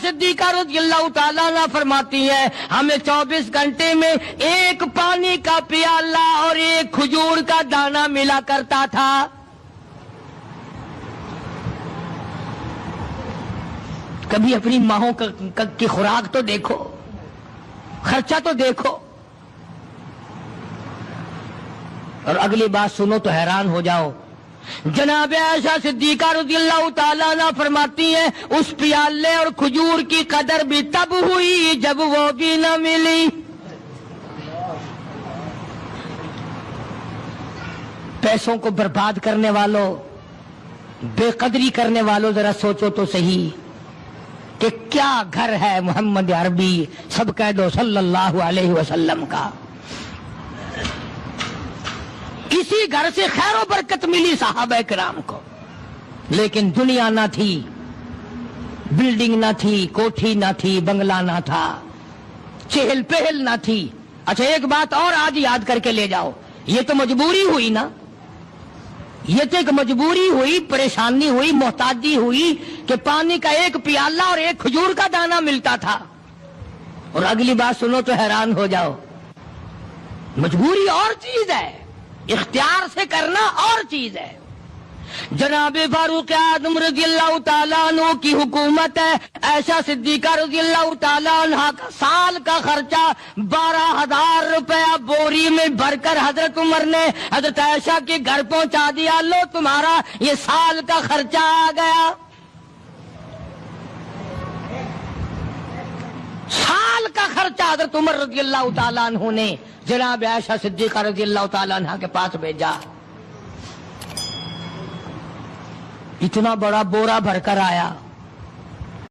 صدیقہ رضی اللہ تعالیٰ عنہ فرماتی ہیں ہمیں 24 گھنٹے میں ایک پانی کا پیالہ اور ایک کھجور کا دانہ ملا کرتا تھا۔ کبھی اپنی ماہوں کی خوراک تو دیکھو، خرچہ تو دیکھو، اور اگلی بات سنو تو حیران ہو جاؤ۔ جناب عائشہ صدیقہ رضی اللہ تعالیٰ عنہ فرماتی ہیں اس پیالے اور کھجور کی قدر بھی تب ہوئی جب وہ بھی نہ ملی۔ پیسوں کو برباد کرنے والوں، بے قدری کرنے والوں، ذرا سوچو تو صحیح کہ کیا گھر ہے محمد عربی، سب کہہ دو صلی اللہ علیہ وسلم کا۔ اسی گھر سے خیر و برکت ملی صحابہ کرام کو، لیکن دنیا نہ تھی، بلڈنگ نہ تھی، کوٹھی نہ تھی، بنگلہ نہ تھا، چہل پہل نہ تھی۔ اچھا ایک بات اور آج یاد کر کے لے جاؤ، یہ تو مجبوری ہوئی نا، یہ تو ایک مجبوری ہوئی، پریشانی ہوئی، محتاجی ہوئی کہ پانی کا ایک پیالہ اور ایک کھجور کا دانہ ملتا تھا۔ اور اگلی بات سنو تو حیران ہو جاؤ، مجبوری اور چیز ہے، اختیار سے کرنا اور چیز ہے۔ جناب فاروق اعظم رضی اللہ تعالیٰ عنہ کی حکومت ہے، عائشہ صدیقہ رضی اللہ تعالیٰ عنہ کا سال کا خرچہ 12,000 روپیہ بوری میں بھر کر حضرت عمر نے حضرت عائشہ کے گھر پہنچا دیا۔ لو تمہارا یہ سال کا خرچہ آ گیا۔ سال کا خرچہ حضرت عمر رضی اللہ تعالیٰ عنہ نے جناب عائشہ صدیقہ رضی اللہ تعالیٰ عنہ کے پاس بھیجا۔ اتنا بڑا بورا بھر کر آیا۔